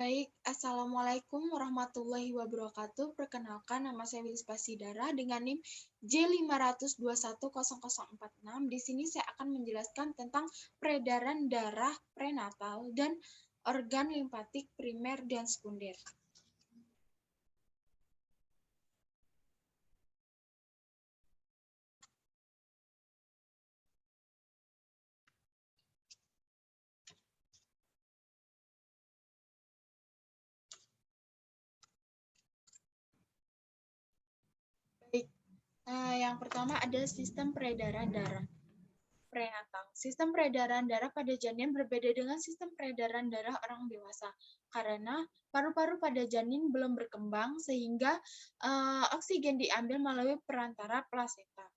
Baik, Assalamualaikum warahmatullahi wabarakatuh. Perkenalkan, nama saya Wilis Pasidara dengan NIM J5210046. Di sini saya akan menjelaskan tentang peredaran darah prenatal dan organ limfatik primer dan sekunder. Baik, yang pertama ada sistem peredaran darah prenatal. Sistem peredaran darah pada janin berbeda dengan sistem peredaran darah orang dewasa karena paru-paru pada janin belum berkembang sehingga oksigen diambil melalui perantara plasenta.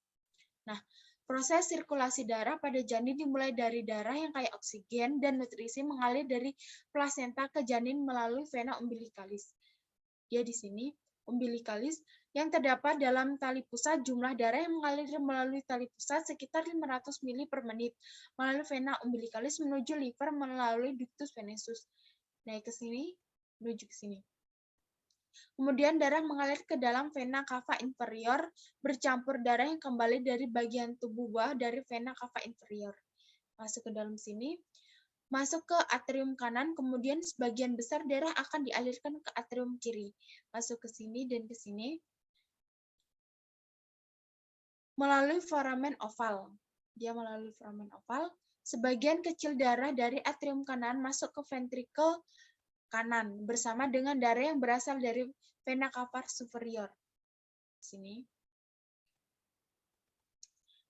Nah, proses sirkulasi darah pada janin dimulai dari darah yang kaya oksigen dan nutrisi mengalir dari plasenta ke janin melalui vena umbilicalis. Dia di sini umbilicalis yang terdapat dalam tali pusat. Jumlah darah yang mengalir melalui tali pusat sekitar 500 ml per menit melalui vena umbilicalis menuju liver melalui ductus venosus. Naik ke sini, menuju ke sini. Kemudian darah mengalir ke dalam vena cava inferior bercampur darah yang kembali dari bagian tubuh bawah dari vena cava inferior. Masuk ke dalam sini, masuk ke atrium kanan, kemudian sebagian besar darah akan dialirkan ke atrium kiri. Masuk ke sini dan ke sini melalui foramen oval. Dia melalui foramen oval. Sebagian kecil darah dari atrium kanan masuk ke ventrikel kanan bersama dengan darah yang berasal dari vena cava superior. Sini.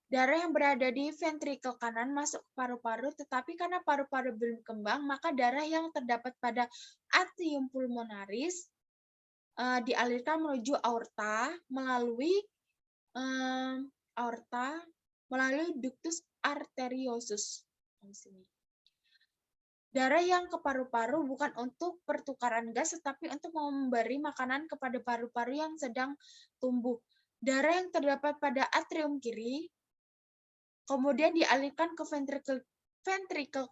Darah yang berada di ventrikel kanan masuk ke paru-paru, tetapi karena paru-paru belum kembang, maka darah yang terdapat pada atrium pulmonaris dialirkan menuju aorta melalui ductus arteriosus. Darah yang ke paru-paru bukan untuk pertukaran gas, tetapi untuk memberi makanan kepada paru-paru yang sedang tumbuh. Darah yang terdapat pada atrium kiri kemudian dialirkan ke ventrikel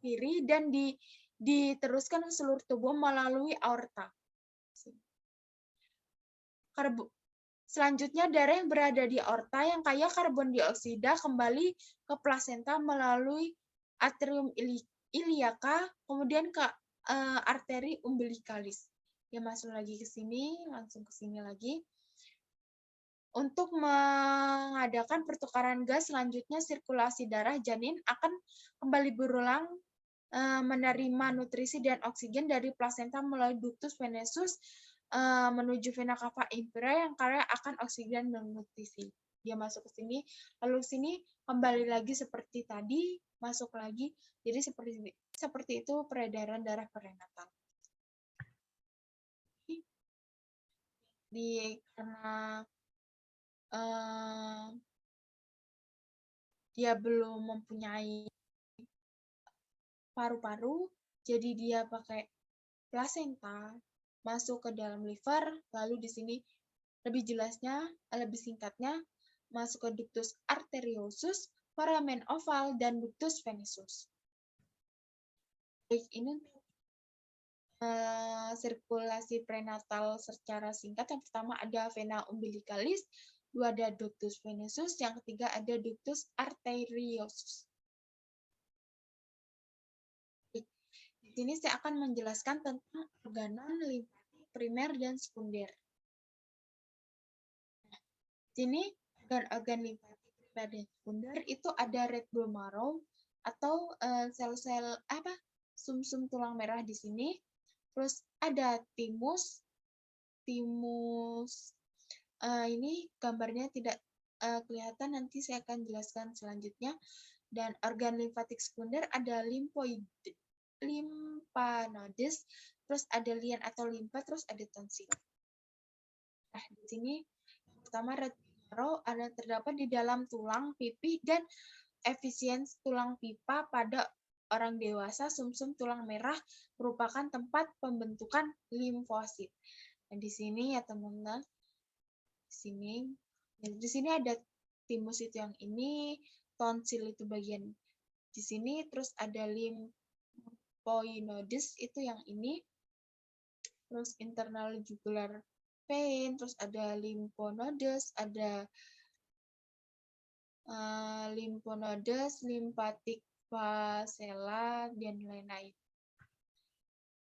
kiri dan diteruskan ke seluruh tubuh melalui aorta. Selanjutnya, darah yang berada di aorta yang kaya karbon dioksida kembali ke plasenta melalui atrium iliaca, kemudian ke arteri umbilicalis. Ya, masuk lagi ke sini, langsung ke sini lagi. Untuk mengadakan pertukaran gas selanjutnya, sirkulasi darah janin akan kembali berulang menerima nutrisi dan oksigen dari plasenta melalui ductus venosus menuju vena cava inferior yang kaya akan oksigen dan nutrisi. Dia masuk ke sini, lalu sini kembali lagi seperti tadi, masuk lagi. Jadi seperti itu peredaran darah prenatal. Karena dia belum mempunyai paru-paru, jadi dia pakai plasenta masuk ke dalam liver, lalu di sini lebih jelasnya, lebih singkatnya, masuk ke ductus arteriosus, foramen oval, dan ductus venosus. Baik, ini sirkulasi prenatal secara singkat. Yang pertama ada vena umbilicalis, dua ada ductus venosus, yang ketiga ada ductus arteriosus. Di sini saya akan menjelaskan tentang organon limfatik primer dan sekunder. Di sini organ-organ limfatik primer dan sekunder itu ada red bone marrow atau sel-sel sum-sum tulang merah di sini. Terus ada timus. Ini gambarnya tidak kelihatan, nanti saya akan jelaskan selanjutnya. Dan organ limfatik sekunder ada lymphanodes, terus ada lian atau limpa, terus ada tonsil. Nah, di sini yang pertama red marrow ada terdapat di dalam tulang, pipih, dan efisiensi tulang pipa pada orang dewasa. Sumsum tulang merah merupakan tempat pembentukan limfosit. Nah, di sini ya teman-teman, di sini ada timus itu yang ini, tonsil itu bagian di sini, terus ada lymphoinodes itu yang ini. terus internal jugular vein, terus ada lymphonodes, ada lymphatic vasella, dan lain-lain.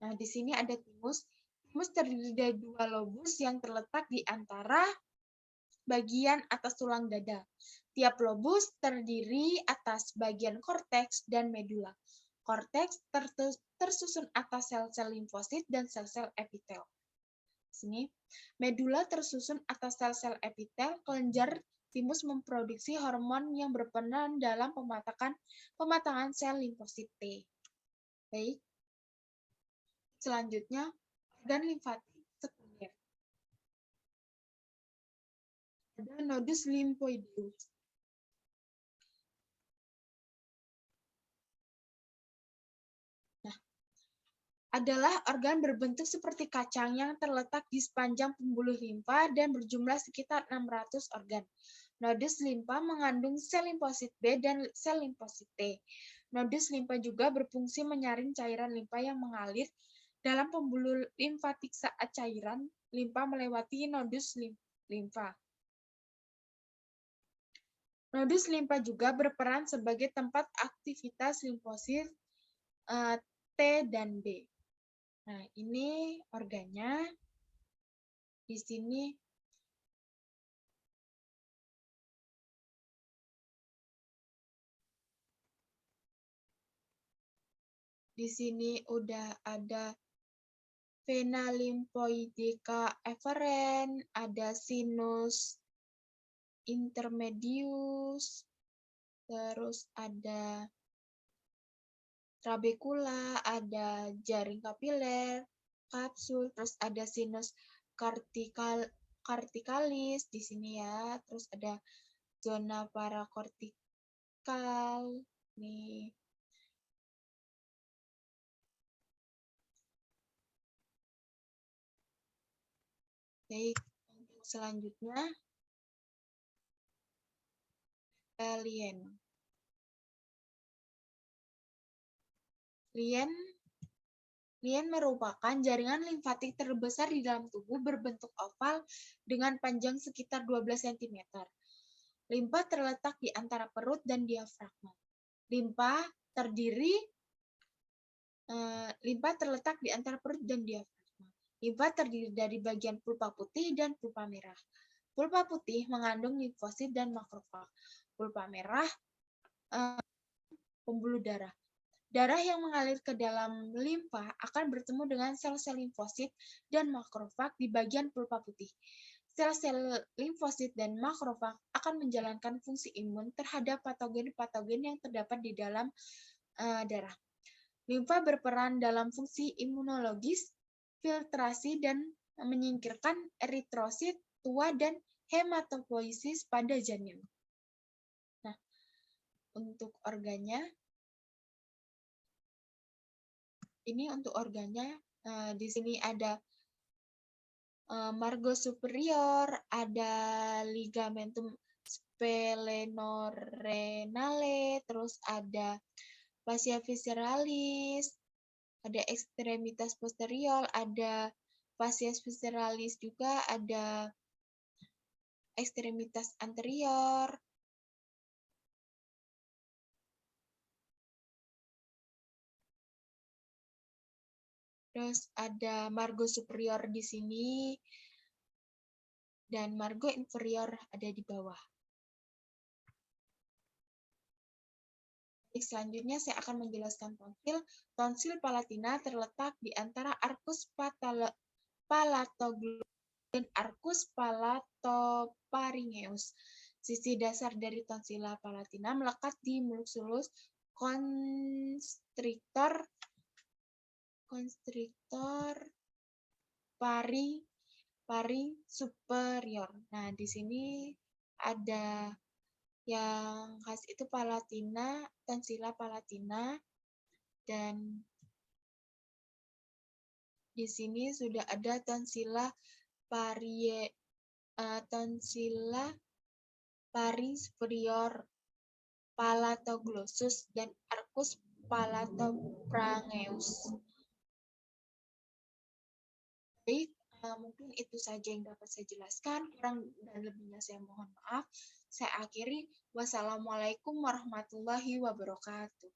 Nah, di sini ada timus. Timus terdiri dari 2 lobus yang terletak di antara bagian atas tulang dada. Tiap lobus terdiri atas bagian korteks dan medula. Korteks tersusun atas sel-sel limfosit dan sel-sel epitel. Sini, medula tersusun atas sel-sel epitel. Kelenjar timus memproduksi hormon yang berperan dalam pematangan sel limfosit T. Baik. Selanjutnya, organ limfatik sekunder. Ada nodus lymphoideus. Nah, adalah organ berbentuk seperti kacang yang terletak di sepanjang pembuluh limfa dan berjumlah sekitar 600 organ. Nodus limfa mengandung sel limfosit B dan sel limfosit T. Nodus limfa juga berfungsi menyaring cairan limfa yang mengalir dalam pembuluh limfatik saat cairan limfa melewati nodus limfa. Nodus limfa juga berperan sebagai tempat aktivitas limfosit T dan B. Nah, ini organnya. Di sini udah ada vena lymphoidica efferent, ada sinus intermedius, terus ada trabekula, ada jaring kapiler, kapsul, terus ada sinus corticalis di sini ya, terus ada zona parakortikal nih. Baik, untuk selanjutnya lien. Lien merupakan jaringan limfatik terbesar di dalam tubuh berbentuk oval dengan panjang sekitar 12 cm. Limfa terletak di antara perut dan diafragma. Limfa terletak di antara perut dan diafragma. Limfa terdiri dari bagian pulpa putih dan pulpa merah. Pulpa putih mengandung limfosit dan makrofag. Pulpa merah pembuluh darah. Darah yang mengalir ke dalam limfa akan bertemu dengan sel-sel limfosit dan makrofag di bagian pulpa putih. Sel-sel limfosit dan makrofag akan menjalankan fungsi imun terhadap patogen-patogen yang terdapat di dalam darah. Limfa berperan dalam fungsi imunologis, filtrasi, dan menyingkirkan eritrosit tua dan hematopoiesis pada janin. Nah, untuk organnya, ini untuk organnya, di sini ada margo superior, ada ligamentum splenorenale, terus ada fascia visceralis, ada ekstremitas posterior, ada fascia visceralis juga, ada ekstremitas anterior. Terus ada margo superior di sini dan margo inferior ada di bawah. Selanjutnya saya akan menjelaskan tonsil. Tonsil palatina terletak di antara arcus palatoglossum dan arcus palatopharyngeus. Sisi dasar dari tonsila palatina melekat di sulcus constrictor pari superior. Nah, di sini ada yang khas itu palatina, tonsila palatina, dan di sini sudah ada tonsila pari superior, palatoglossus, dan arcus palatopharyngeus. Baik, mungkin itu saja yang dapat saya jelaskan. Kurang dan lebihnya saya mohon maaf. Saya akhiri. Wassalamualaikum warahmatullahi wabarakatuh.